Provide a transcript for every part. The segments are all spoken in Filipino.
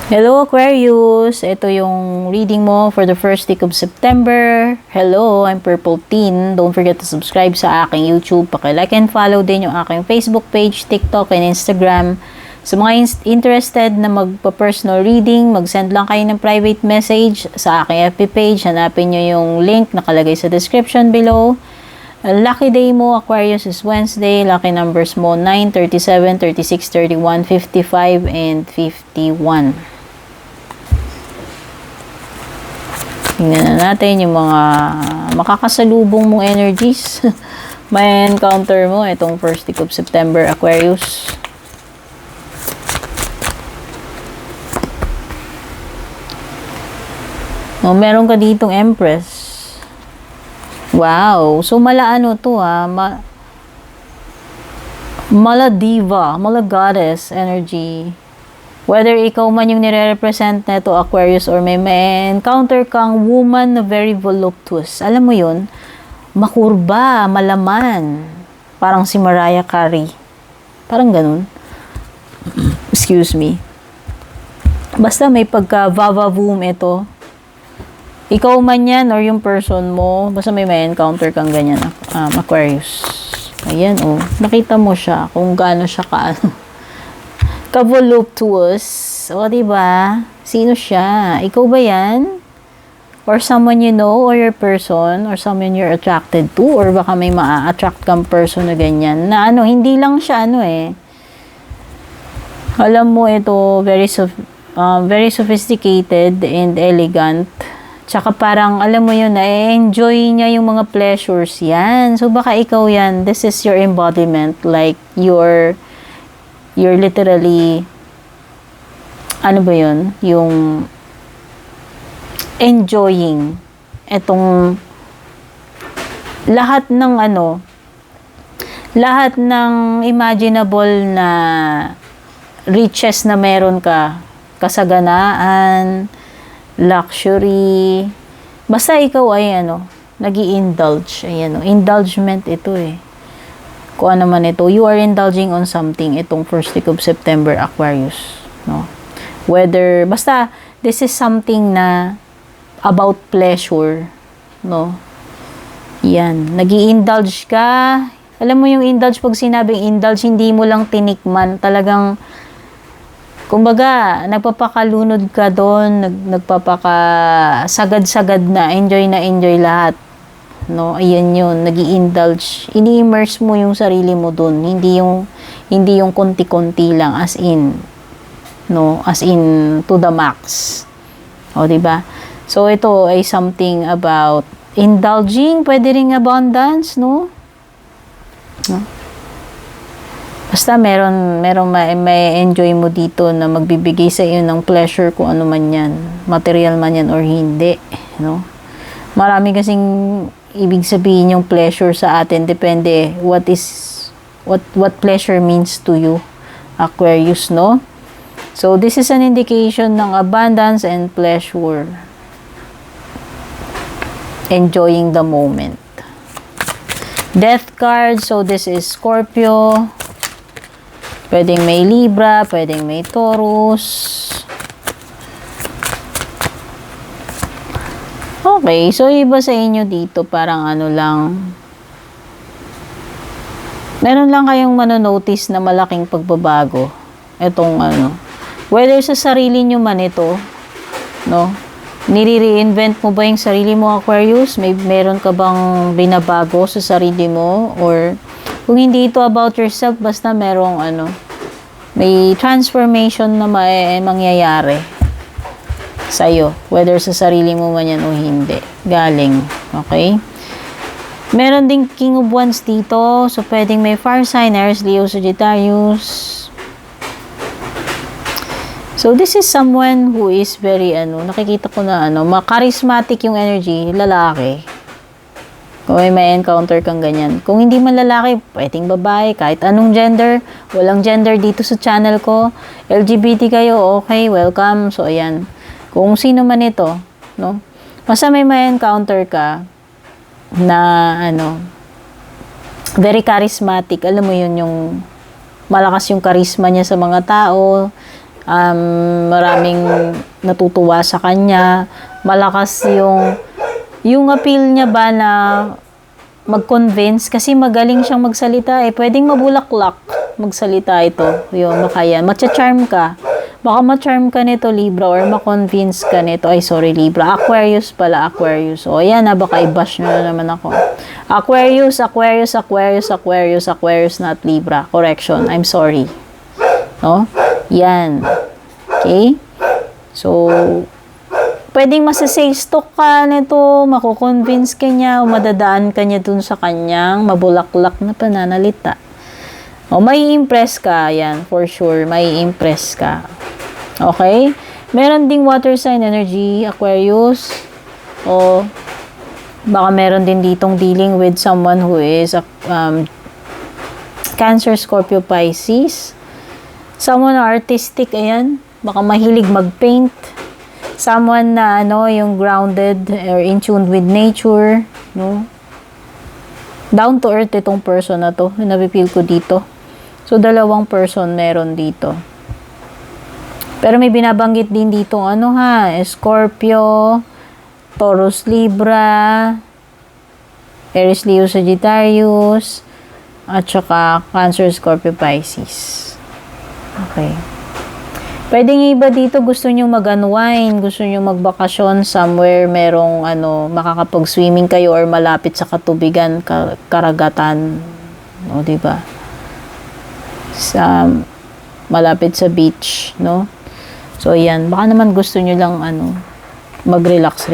Hello Aquarius! Ito yung reading mo for the first week of September. Hello, I'm Purple Teen. Don't forget to subscribe sa aking YouTube. Paki-like and follow din yung aking Facebook page, TikTok, and Instagram. Sa mga interested na magpa-personal reading, mag-send lang kayo ng private message sa aking FB page. Hanapin nyo yung link nakalagay sa description below. Lucky day mo, Aquarius, is Wednesday. Lucky numbers mo, 9, 37, 36, 31, 55, and 51. Tingnan na natin yung mga makakasalubong mong energies. May encounter mo itong first week of September, Aquarius. Oh, meron ka ditong Empress. Wow. So, mala-ano to mala diva, mala goddess energy. Whether ikaw man yung nire-represent na ito, Aquarius, or may encounter kang woman na very voluptuous. Alam mo yun? Makurba, malaman. Parang si Mariah Carey. Parang ganun. Excuse me. Basta may pagka-vava-voom ito. Ikaw man yan or yung person mo, basta may encounter kang ganyan, Aquarius. Ayan, oh. Nakita mo siya kung gaano siya ka-voluptuous. O, diba? Sino siya? Ikaw ba yan? Or someone you know, or your person, or someone you're attracted to, or baka may ma-attract kang person na ganyan. Na hindi lang siya alam mo ito, very sophisticated and elegant. Tsaka parang, alam mo yun, na-enjoy niya yung mga pleasures yan. So, baka ikaw yan. This is your embodiment. Like, you're literally, ano ba yun? Yung enjoying etong lahat ng imaginable na riches na meron ka. Kasaganaan, luxury. Basta ikaw ay nag-i-indulge. Ayan, indulgement ito eh. Kung ano man ito, you are indulging on something itong first week of September, Aquarius, no? Whether, basta, this is something na about pleasure, no? Yan, nag-i-indulge ka. Alam mo yung indulge, pag sinabing indulge, hindi mo lang tinikman, talagang, kumbaga, nagpapakalunod ka doon, nagpapakasagad-sagad na enjoy lahat. No, ayan yun, nag-i-indulge. Ini-immerse mo yung sarili mo dun. Hindi yung konti-konti lang, as in to the max. O, diba? So, ito ay something about indulging, pwede ring abundance, no? Basta may enjoy mo dito na magbibigay sa iyo ng pleasure kung ano man yan. Material man yan or hindi, no? Marami kasing ibig sabihin yung pleasure sa atin, depende what pleasure means to you, Aquarius, no? So this is an indication ng abundance and pleasure, enjoying the moment. Death card, so this is Scorpio, pwedeng may Libra, pwedeng may Taurus. Okay, so iba sa inyo dito, parang meron lang kayong manonotice na malaking pagbabago. Itong whether sa sarili nyo man ito, no? Nire-reinvent mo ba yung sarili mo, Aquarius? Meron ka bang binabago sa sarili mo? Or kung hindi ito about yourself, basta merong may transformation na mangyayari sa'yo, whether sa sarili mo man yan o hindi, galing, okay? Meron ding King of Wands dito, so pwedeng may fire sign, Aries, Leo, Sagittarius. So this is someone who is very nakikita ko na charismatic yung energy, lalaki. Kung may encounter kang ganyan. Kung hindi man lalaki, pwedeng babae, kahit anong gender, walang gender dito sa channel ko. LGBT kayo, okay, welcome. So ayan. Kung sino man ito, no? Basta may encounter ka na very charismatic. Alam mo yun, yung malakas yung charisma niya sa mga tao. maraming natutuwa sa kanya, malakas yung appeal niya ba na mag-convince kasi magaling siyang magsalita pwedeng mabulaklak magsalita ito. Yun, baka yan. Matcha-charm ka. Baka ma-charm ka nito, Libra, or ma-convince ka nito. Ay, sorry, Libra. Aquarius pala, Aquarius. O, yan na, baka i-bash nyo na naman ako. Aquarius, Aquarius, Aquarius, Aquarius, Aquarius, not Libra. Correction. I'm sorry. No? Yan. Okay? So, pwedeng masasales talk ka nito, makukonvince ka niya, o madadaan ka niya dun sa kanyang mabulaklak na pananalita. O, may impress ka, yan, for sure, may impress ka. Okay? Meron ding water sign energy, Aquarius. O, baka meron din ditong dealing with someone who is Cancer, Scorpio, Pisces. Someone artistic, ayan, baka mahilig mag-paint. Someone na yung grounded or in tune with nature, no? Down to earth itong person na to, napipil ko dito. So, dalawang person meron dito. Pero may binabanggit din dito, Scorpio, Taurus, Libra, Aries, Leo, Sagittarius, at saka Cancer, Scorpio, Pisces. Okay. Pwedeng iba dito gusto nyo mag-unwind, gusto nyo magbakasyon somewhere merong makakapag-swimming kayo or malapit sa katubigan, karagatan. O, diba? Malapit sa beach, no? So, yan. Baka naman gusto nyo lang, mag-relax.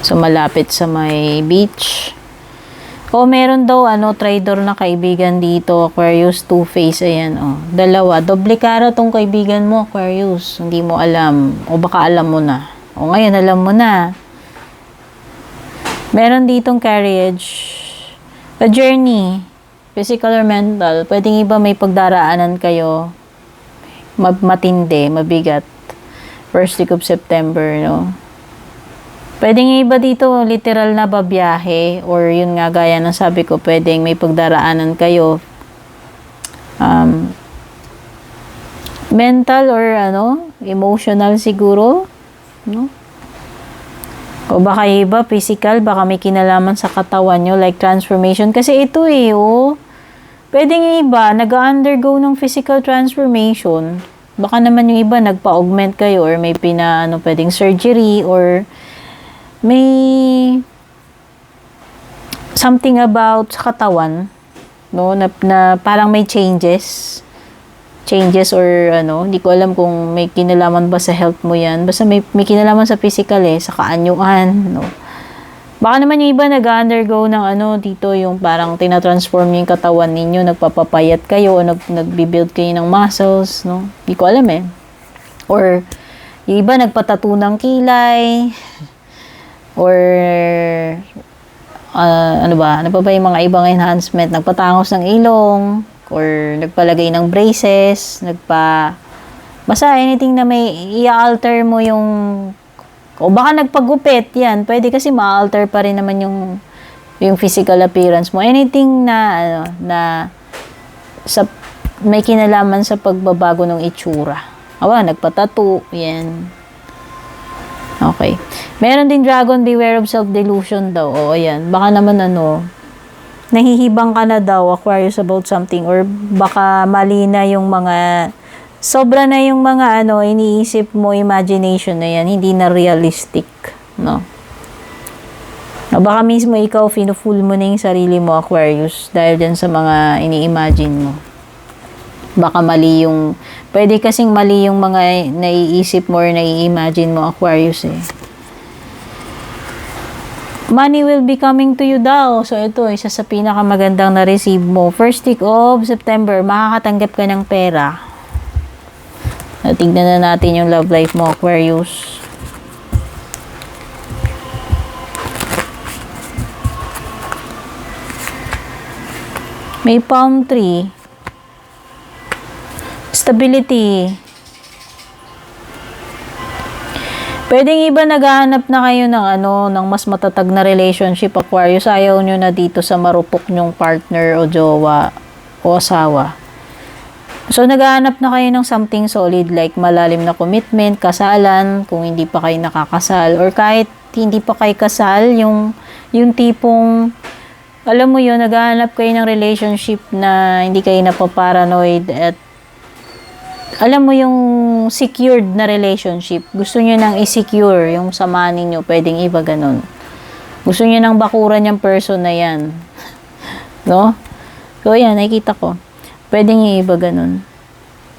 So, malapit sa may beach. O, meron daw, trader na kaibigan dito, Aquarius, two-face, ayan, dalawa. Doble cara tong kaibigan mo, Aquarius. Hindi mo alam. O, baka alam mo na. O, ngayon, alam mo na. Meron ditong carriage. A journey. Physical or mental. Pwedeng iba may pagdaraanan kayo. Matindi, mabigat. First week of September, no? Pwedeng iba dito, literal na babiyahe, or yun nga, gaya ng sabi ko, pwedeng may pagdaraanan kayo. Mental or emotional siguro, no? O baka iba, physical, baka may kinalaman sa katawan nyo, like transformation. Kasi ito pwedeng iba, nag-undergo ng physical transformation. Baka naman yung iba, nagpa-augment kayo, or may pwedeng surgery, or may something about sa katawan, no, na parang may changes or hindi ko alam kung may kinalaman ba sa health mo yan. Basta may kinalaman sa physical sa kaanyuan, no. Baka naman yung iba nag-undergo ng dito yung parang tinatransform yung katawan ninyo, nagpapapayat kayo, o nagbi-build kayo ng muscles, no. Hindi ko alam Or yung iba nagpatattoo ng kilay, or ano pa ba yung mga ibang enhancement, nagpatangos ng ilong, or nagpalagay ng braces, basta anything na may i-alter mo yung, o baka nagpagupit, yan, pwede kasi ma-alter pa rin naman yung physical appearance mo. Anything na may kinalaman sa pagbabago ng itsura. Nagpatattoo, yan. Okay. Meron din dragon, beware of self-delusion daw. O, ayan. Baka naman nahihibang ka na daw, Aquarius, about something. Or baka mali na yung mga, sobra na yung mga iniisip mo, imagination na yan. Hindi na realistic. No? Baka mismo ikaw, fino-fool mo na yung sarili mo, Aquarius. Dahil dyan sa mga ini-imagine mo. Baka mali yung, pwede kasing mali yung mga naiisip mo or nai-imagine mo, Aquarius Money will be coming to you daw. So, ito, isa sa pinakamagandang na-receive mo. First week of September, makakatanggap ka ng pera. Tignan na natin yung love life mo, Aquarius. May palm tree. Stability. Pwedeng iba naghahanap na kayo ng mas matatag na relationship, Aquarius. Ayaw nyo na dito sa marupok nyong partner o jowa o asawa. So, naghahanap na kayo ng something solid like malalim na commitment, kasalan, kung hindi pa kayo nakakasal, or kahit hindi pa kayo kasal, yung tipong, alam mo yun, naghahanap kayo ng relationship na hindi kayo napaparanoid at alam mo yung secured na relationship. Gusto nyo nang i-secure yung samahan ninyo, pwedeng iba ganun. Gusto nyo nang bakuran yung person na yan. No? So, yan, nakikita ko. Pwedeng yung iba ganun.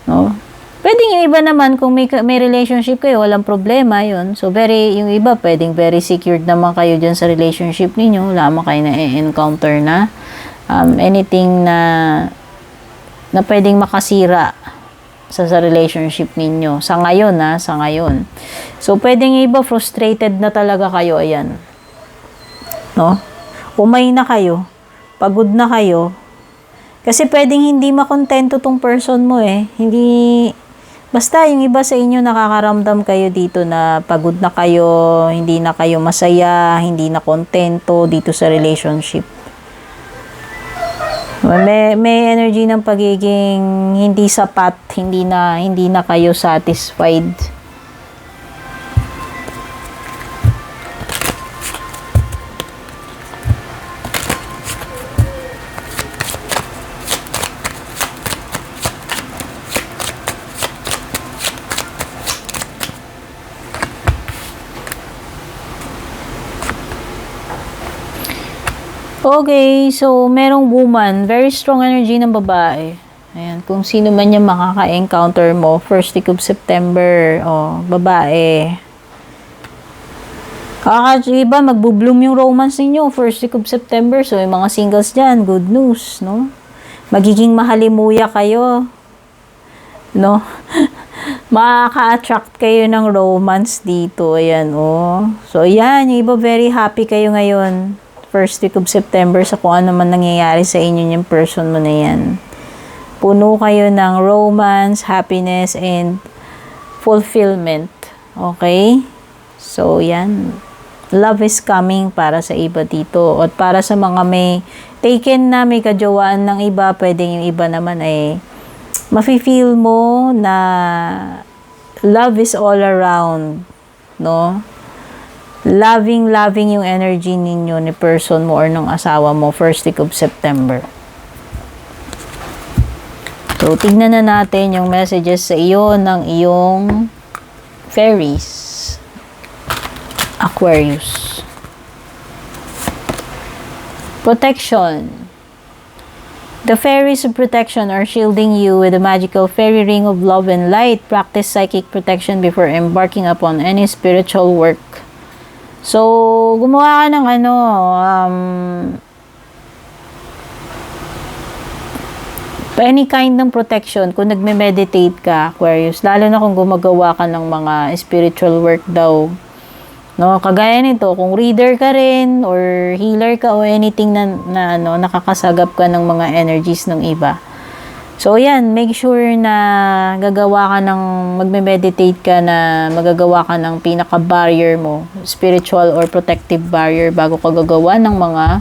No? Pwedeng yung iba naman, kung may relationship kayo, walang problema yun. So, yung iba, pwedeng very secured naman kayo dyan sa relationship ninyo. Wala naman kayo na encounter na anything na pwedeng makasira sa relationship ninyo. Sa ngayon, sa ngayon. So, pwedeng yung iba, frustrated na talaga kayo. Ayan. No? Umay na kayo. Pagod na kayo. Kasi pwedeng hindi makontento tong person mo Hindi, basta yung iba sa inyo nakakaramdam kayo dito na pagod na kayo, hindi na kayo masaya, hindi na kontento dito sa relationship. May energy ng pagiging hindi sapat, hindi na kayo satisfied. Okay, so merong woman, very strong energy ng babae. Ayan, kung sino man yung makaka-encounter mo, first week of September, babae. Iba, magbo-bloom yung romance ninyo, first week of September. So, yung mga singles dyan, good news, no? Magiging mahalimuya kayo, no? Makaka-attract kayo ng romance dito, ayan, So, ayan, yung iba, very happy kayo ngayon. First week of September sa kung ano man nangyayari sa inyo yung person mo na yan. Puno kayo ng romance, happiness, and fulfillment. Okay? So, yan. Love is coming para sa iba dito. At para sa mga may taken na, may kajawaan ng iba, pwedeng yung iba naman ay mafe-feel mo na love is all around. No? Loving yung energy ninyo ni person mo or ng asawa mo first week of September. So, tignan na natin yung messages sa iyo ng iyong fairies. Aquarius. Protection. The fairies of protection are shielding you with a magical fairy ring of love and light. Practice psychic protection before embarking upon any spiritual work. So, gumawa ka ng any kind ng protection kung nagme-meditate ka, Aquarius. Lalo na kung gumagawa ka ng mga spiritual work daw. No, kagaya nito, kung reader ka rin or healer ka o anything na nakakasagap ka ng mga energies ng iba. So, yan, make sure na magme-meditate ka na magagawa ka ng pinaka-barrier mo, spiritual or protective barrier bago ka gagawa ng mga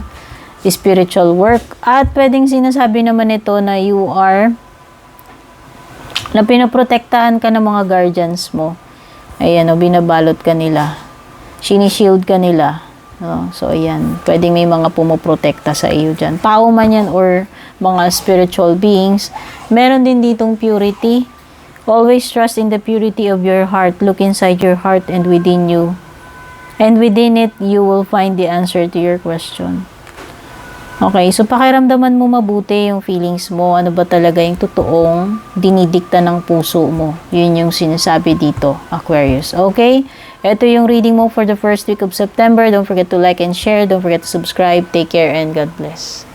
spiritual work. At pwedeng sinasabi naman ito na na pinaprotektahan ka ng mga guardians mo. Ayan, binabalot ka nila. Sinishield ka nila. No? So, ayan. Pwedeng may mga pumoprotekta sa iyo dyan. Tao man yan or mga spiritual beings. Meron din ditong purity. Always trust in the purity of your heart. Look inside your heart and within you. And within it, you will find the answer to your question. Okay, so pakiramdaman mo mabuti yung feelings mo. Ano ba talaga yung totoong dinidikta ng puso mo. Yun yung sinasabi dito, Aquarius. Okay? Ito yung reading mo for the first week of September. Don't forget to like and share. Don't forget to subscribe. Take care and God bless.